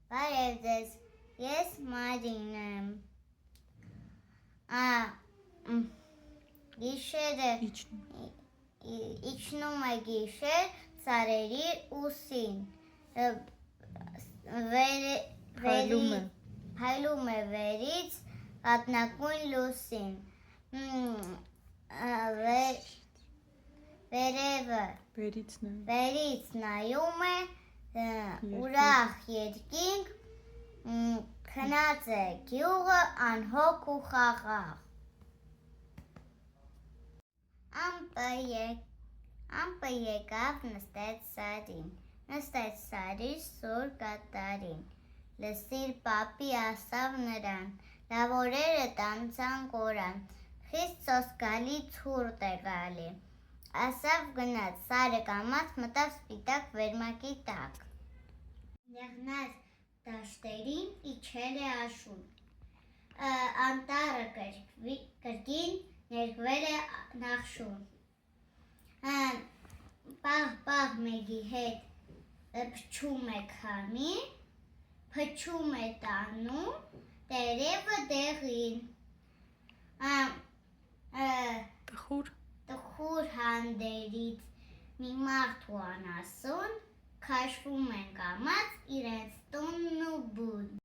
Բարև ձեզ, ես Մարին եմ, գիշերը իջնում է գիշեր ծառերի ուսին, հայլում է վերից կաթնագույն լուսին, վերից նայում է ուրախ երկինք, քնած է գյուղը անհոգ ու խաղաղ։ Ամպը եկավ նստեց սարի սուր կատարին, լսիր պապի ասավ նրան, լավ օրերը տանցան կորան, խիստ սոսկալի ցուրտ է գալի, ասավ գնաց, սարը կամաց մտավ սպիտակ վերմակի տակ, նեղնած դաշտերին իջել է աշուն, անտառը կրկին ներկվել է նախշուն, պահ մեգի հետ փչում է քամին, փչում է տանում տերևը դեղին, տխուր հանդերից մի մարդ ու անասուն քաշվում են կամաց իրենց տունն ու բուն։